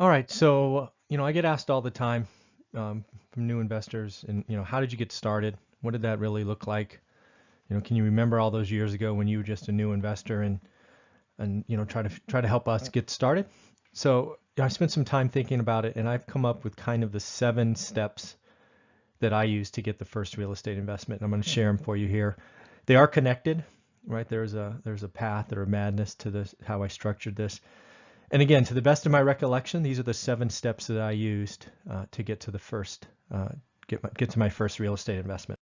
All right, so I get asked all the time from new investors, and how did you get started? What did that really look like? Can you remember all those years ago when you were just a new investor and try to help us get started? So I spent some time thinking about it, and I've come up with kind of the 7 steps that I use to get the first real estate investment. And I'm going to share them for you here. They are connected, right? There's a path or a madness to this, how I structured this. And again, to the best of my recollection, these are the 7 steps that I used to get to the first get to my first real estate investment.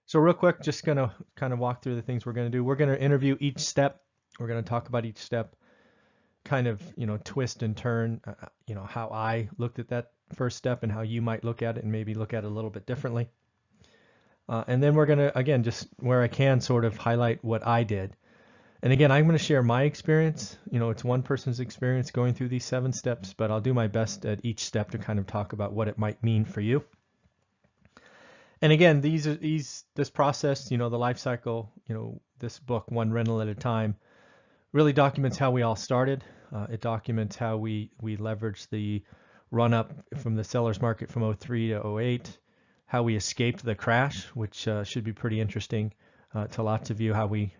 So real quick, just gonna kind of walk through the things we're gonna do. We're gonna interview each step. We're gonna talk about each step, kind of twist and turn, how I looked at that first step and how you might look at it and maybe look at it a little bit differently. And then we're gonna again just where I can sort of highlight what I did. And again, I'm going to share my experience. It's one person's experience going through these 7 steps, but I'll do my best at each step to kind of talk about what it might mean for you. And again, this process, the life cycle, this book, One Rental at a Time, really documents how we all started. It documents how we leveraged the run up from the seller's market from '03 to '08, how we escaped the crash, which should be pretty interesting to lots of you, how we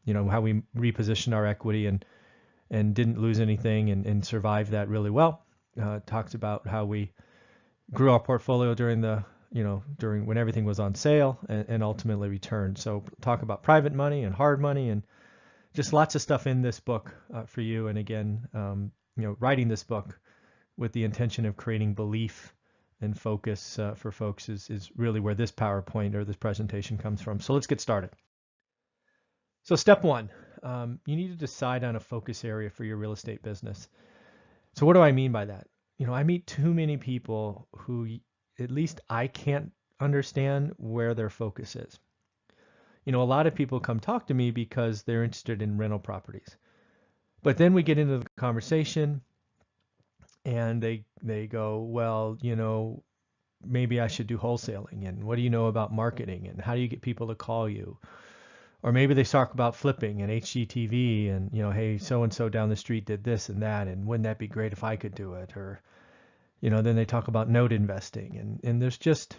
repositioned our equity and didn't lose anything and survived that really well. Talks about how we grew our portfolio during when everything was on sale and ultimately returned. So talk about private money and hard money and just lots of stuff in this book for you. And again, writing this book with the intention of creating belief and focus for folks is really where this PowerPoint or this presentation comes from. So let's get started. So step one, you need to decide on a focus area for your real estate business. So what do I mean by that? I meet too many people who, at least I can't understand where their focus is. A lot of people come talk to me because they're interested in rental properties. But then we get into the conversation and they go, well, maybe I should do wholesaling. And what do you know about marketing? And how do you get people to call you? Or maybe they talk about flipping and HGTV and, hey, so-and-so down the street did this and that, and wouldn't that be great if I could do it? Or, then they talk about note investing. And there's just,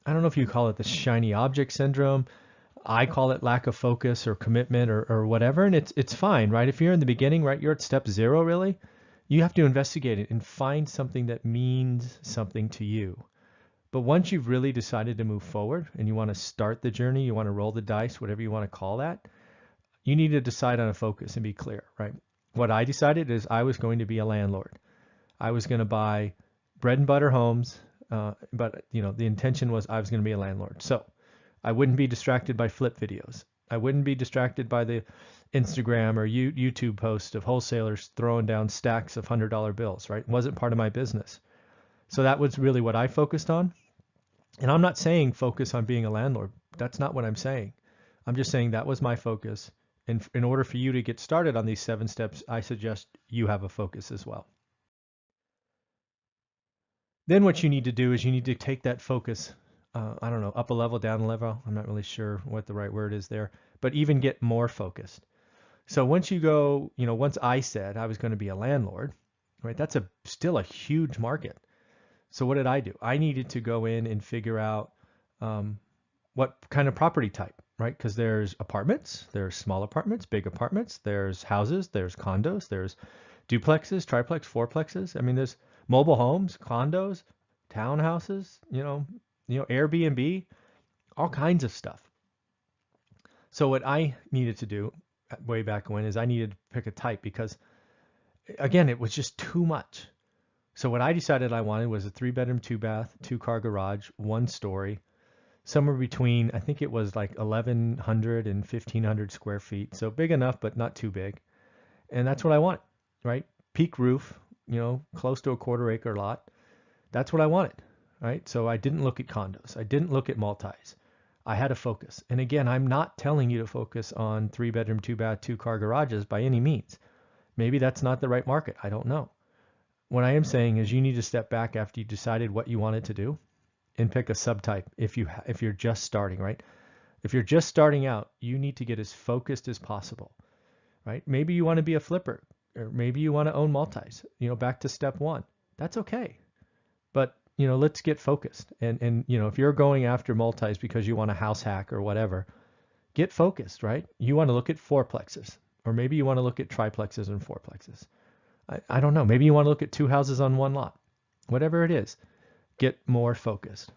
I don't know if you call it the shiny object syndrome. I call it lack of focus or commitment or whatever. And it's fine, right? If you're in the beginning, right, you're at step 0, really. You have to investigate it and find something that means something to you. But once you've really decided to move forward and you want to start the journey, you want to roll the dice, whatever you want to call that, you need to decide on a focus and be clear, right? What I decided is I was going to be a landlord. I was going to buy bread and butter homes, but the intention was I was going to be a landlord. So I wouldn't be distracted by flip videos. I wouldn't be distracted by the Instagram or YouTube posts of wholesalers throwing down stacks of $100 bills, right? It wasn't part of my business. So that was really what I focused on. And I'm not saying focus on being a landlord. That's not what I'm saying. I'm just saying that was my focus. And in order for you to get started on these 7 steps, I suggest you have a focus as well. Then what you need to do is you need to take that focus, I don't know, up a level, down a level. I'm not really sure what the right word is there, but even get more focused. So once you go, once I said I was going to be a landlord, right, that's still a huge market. So what did I do? I needed to go in and figure out what kind of property type, right? Because there's apartments, there's small apartments, big apartments, there's houses, there's condos, there's duplexes, triplex, fourplexes. I mean, there's mobile homes, condos, townhouses, Airbnb, all kinds of stuff. So what I needed to do way back when is I needed to pick a type because, again, it was just too much. So what I decided I wanted was a 3-bedroom, 2-bath, 2-car garage, 1-story, somewhere between, I think it was like 1,100 and 1,500 square feet. So big enough, but not too big. And that's what I wanted, right? Peak roof, close to a 1/4 acre lot. That's what I wanted, right? So I didn't look at condos. I didn't look at multis. I had a focus. And again, I'm not telling you to focus on 3-bedroom, 2-bath, 2-car garages by any means. Maybe that's not the right market. I don't know. What I am saying is you need to step back after you decided what you wanted to do and pick a subtype if you're just starting, right? If you're just starting out, you need to get as focused as possible, right? Maybe you want to be a flipper. or maybe you want to own multis, back to step one. That's okay. But, let's get focused. And if you're going after multis because you want a house hack or whatever, get focused, right? You want to look at fourplexes, or maybe you want to look at triplexes and fourplexes. I don't know. Maybe you want to look at two houses on one lot. Whatever it is, get more focused.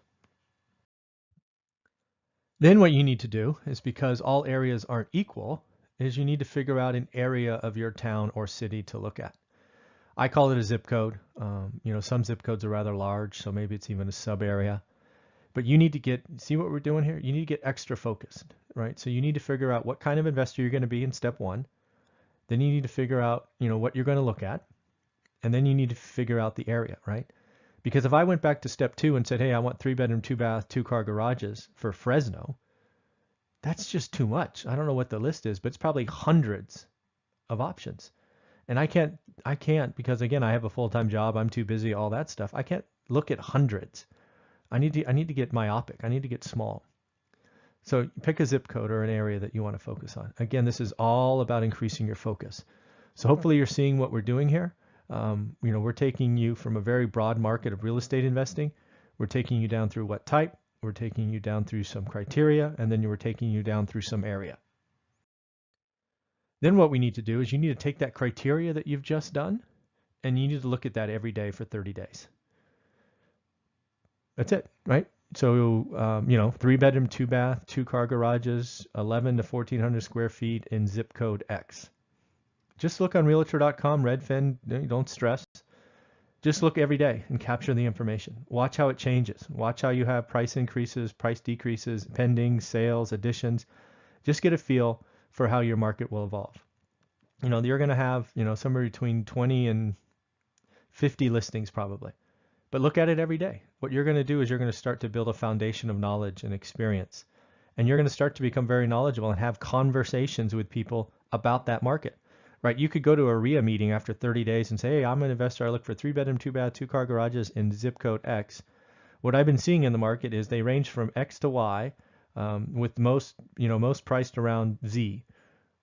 Then what you need to do is, because all areas aren't equal, is you need to figure out an area of your town or city to look at. I call it a zip code. Some zip codes are rather large, so maybe it's even a sub area. But you need to see what we're doing here? You need to get extra focused, right? So you need to figure out what kind of investor you're going to be in step one. Then you need to figure out, what you're going to look at. And then you need to figure out the area, right? Because if I went back to step two and said, hey, I want 3-bedroom, 2-bath, 2-car garages for Fresno, that's just too much. I don't know what the list is, but it's probably hundreds of options. And I can't because, again, I have a full-time job. I'm too busy, all that stuff. I can't look at hundreds. I need to get myopic. I need to get small. So pick a zip code or an area that you want to focus on. Again, this is all about increasing your focus. So hopefully you're seeing what we're doing here. We're taking you from a very broad market of real estate investing. We're taking you down through what type. We're taking you down through some criteria, and then we're taking you down through some area. Then what we need to do is you need to take that criteria that you've just done, and you need to look at that every day for 30 days. That's it, right? So, 3-bedroom, 2-bath, 2-car garages, 11 to 1,400 square feet in zip code X. Just look on realtor.com, Redfin, don't stress. Just look every day and capture the information. Watch how it changes. Watch how you have price increases, price decreases, pending, sales, additions. Just get a feel for how your market will evolve. You're going to have, somewhere between 20 and 50 listings probably. But look at it every day. What you're going to do is you're going to start to build a foundation of knowledge and experience. And you're going to start to become very knowledgeable and have conversations with people about that market. Right, you could go to a RIA meeting after 30 days and say, hey, I'm an investor. I look for 3-bedroom, 2-bath, 2-car garages in zip code X. What I've been seeing in the market is they range from X to Y, with most priced around Z.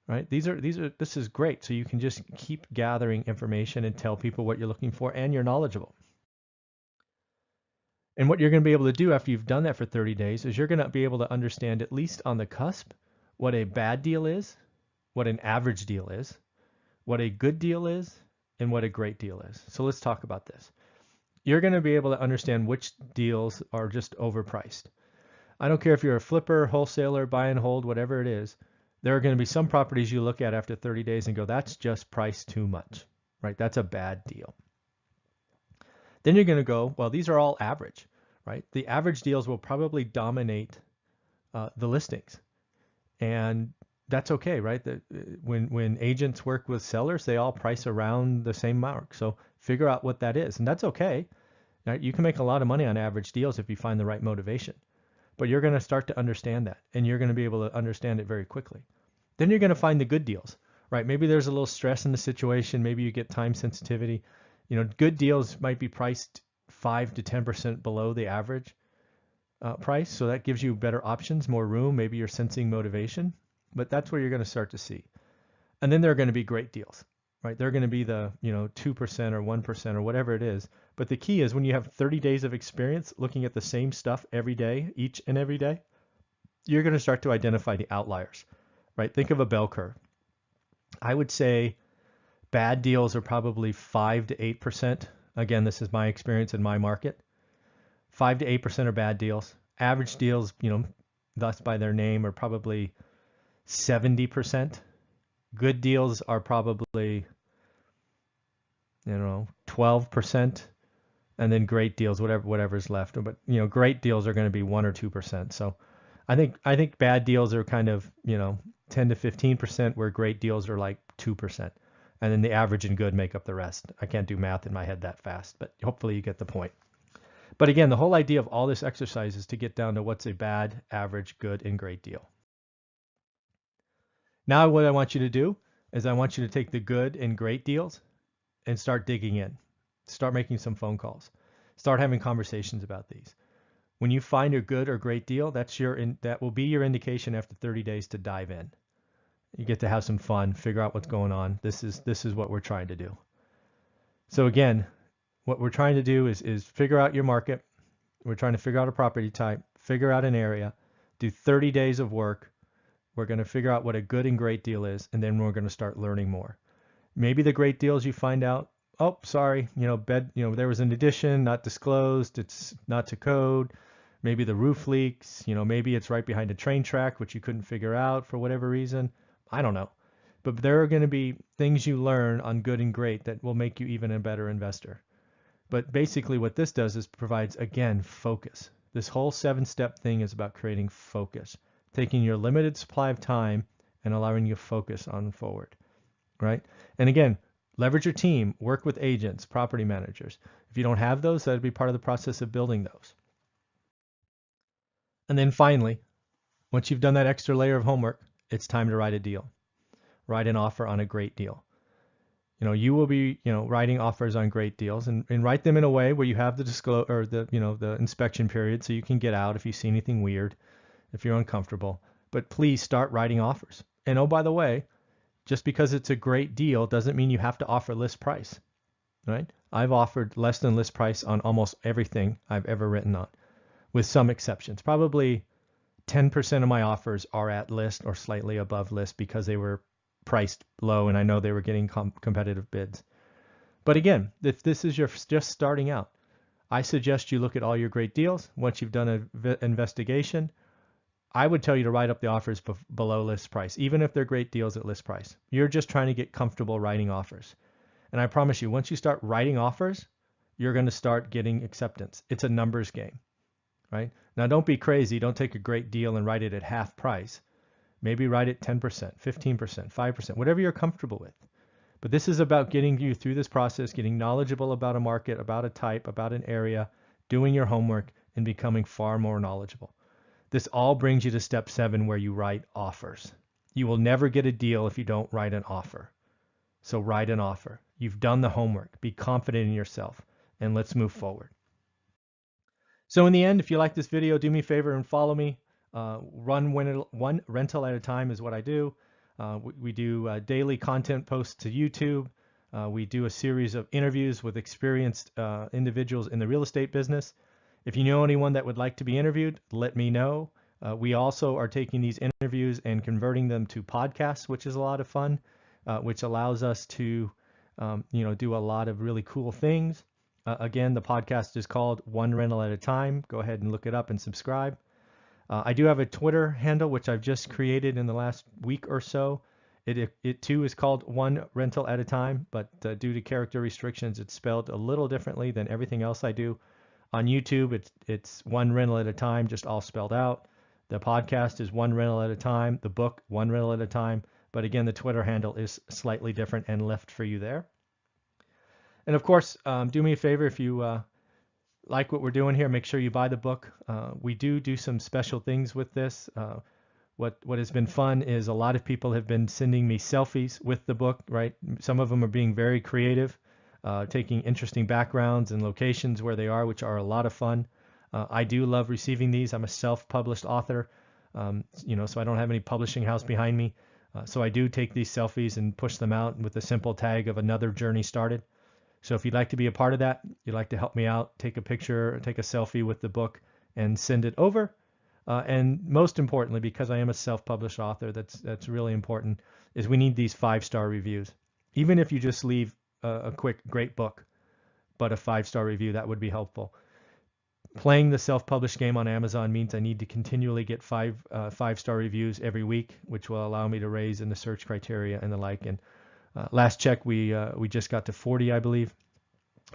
Right, this is great. So you can just keep gathering information and tell people what you're looking for, and you're knowledgeable. And what you're going to be able to do after you've done that for 30 days is you're going to be able to understand, at least on the cusp, what a bad deal is, what an average deal is, what a good deal is, and what a great deal is. So let's talk about this. You're going to be able to understand which deals are just overpriced. I don't care if you're a flipper, wholesaler, buy and hold, whatever it is. There are going to be some properties you look at after 30 days and go, that's just priced too much, right? That's a bad deal. Then you're going to go, well, these are all average, right? The average deals will probably dominate the listings. And that's okay, right? When agents work with sellers, they all price around the same mark. So figure out what that is, and that's okay. Now, you can make a lot of money on average deals if you find the right motivation, but you're going to start to understand that, and you're going to be able to understand it very quickly. Then you're going to find the good deals, right? Maybe there's a little stress in the situation. Maybe you get time sensitivity. Good deals might be priced 5 to 10% below the average price, so that gives you better options, more room. Maybe you're sensing motivation. But that's where you're going to start to see. And then there are going to be great deals, right? They're going to be the, 2% or 1% or whatever it is. But the key is when you have 30 days of experience looking at the same stuff every day, each and every day, you're going to start to identify the outliers, right? Think of a bell curve. I would say bad deals are probably 5 to 8%. Again, this is my experience in my market. 5 to 8% are bad deals. Average deals, thus by their name, are probably 70%. Good deals are probably, 12%, and then great deals, whatever's left. But great deals are going to be 1 or 2%. So I think bad deals are kind of 10 to 15%, where great deals are like 2%, and then the average and good make up the rest. I can't do math in my head that fast, but hopefully you get the point. But again, the whole idea of all this exercise is to get down to what's a bad, average, good, and great deal. Now what I want you to do is I want you to take the good and great deals and start digging in. Start making some phone calls. Start having conversations about these. When you find a good or great deal, that will be your indication after 30 days to dive in. You get to have some fun, figure out what's going on. This is what we're trying to do. So again, what we're trying to do is figure out your market. We're trying to figure out a property type, figure out an area, do 30 days of work. We're going to figure out what a good and great deal is, and then we're going to start learning more. Maybe the great deals you find out, oh, sorry, there was an addition not disclosed, it's not to code. Maybe the roof leaks, maybe it's right behind a train track, which you couldn't figure out for whatever reason. I don't know. But there are going to be things you learn on good and great that will make you even a better investor. But basically what this does is provides, again, focus. This whole 7-step thing is about creating focus, taking your limited supply of time and allowing you to focus on forward, right? And again, leverage your team, work with agents, property managers. If you don't have those, that'd be part of the process of building those. And then finally, once you've done that extra layer of homework, it's time to write a deal, write an offer on a great deal. You will be, writing offers on great deals and write them in a way where you have the the inspection period so you can get out if you see anything weird, if you're uncomfortable. But please start writing offers. And oh, by the way, just because it's a great deal doesn't mean you have to offer list price, right? I've offered less than list price on almost everything I've ever written on, with some exceptions. Probably 10% of my offers are at list or slightly above list because they were priced low and I know they were getting competitive bids. But again, if this is your just starting out, I suggest you look at all your great deals. Once you've done an investigation, I would tell you to write up the offers below list price, even if they're great deals at list price. You're just trying to get comfortable writing offers. And I promise you, once you start writing offers, you're going to start getting acceptance. It's a numbers game, right? Now, don't be crazy. Don't take a great deal and write it at half price. Maybe write it 10%, 15%, 5%, whatever you're comfortable with. But this is about getting you through this process, getting knowledgeable about a market, about a type, about an area, doing your homework, and becoming far more knowledgeable. This all brings you to step 7, where you write offers. You will never get a deal if you don't write an offer. So write an offer. You've done the homework. Be confident in yourself, and let's move forward. So in the end, if you like this video, do me a favor and follow me. Run one rental at a time is what I do. We do daily content posts to YouTube. We do a series of interviews with experienced individuals in the real estate business. If you know anyone that would like to be interviewed, let me know. We also are taking these interviews and converting them to podcasts, which is a lot of fun, which allows us to do a lot of really cool things. Again, the podcast is called One Rental at a Time. Go ahead and look it up and subscribe. I do have a Twitter handle, which I've just created in the last week or so. It too is called One Rental at a Time, but due to character restrictions, it's spelled a little differently than everything else I do. On YouTube, it's One Rental at a Time, just all spelled out. The podcast is One Rental at a Time. The book, One Rental at a Time. But again, the Twitter handle is slightly different and left for you there. And of course, do me a favor, if you like what we're doing here, make sure you buy the book. We do some special things with this. What has been fun is a lot of people have been sending me selfies with the book, right? Some of them are being very creative, taking interesting backgrounds and locations where they are, which are a lot of fun. I do love receiving these. I'm a self-published author, so I don't have any publishing house behind me. So I do take these selfies and push them out with the simple tag of another journey started. So if you'd like to be a part of that, you'd like to help me out, take a picture, take a selfie with the book and send it over. And most importantly, because I am a self-published author, that's really important, is we need these 5-star reviews. Even if you just leave a quick, great book, but a 5-star review, that would be helpful. Playing the self-published game on Amazon means I need to continually get 5-star reviews every week, which will allow me to raise in the search criteria and the like. And last check, we just got to 40, I believe.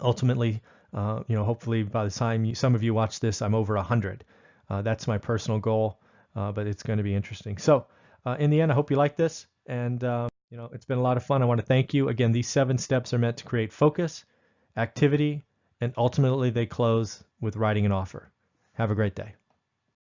Ultimately, hopefully by the time some of you watch this, I'm over 100. That's my personal goal, but it's going to be interesting. So in the end, I hope you like this. And, it's been a lot of fun. I want to thank you. Again, these 7 steps are meant to create focus, activity, and ultimately they close with writing an offer. Have a great day.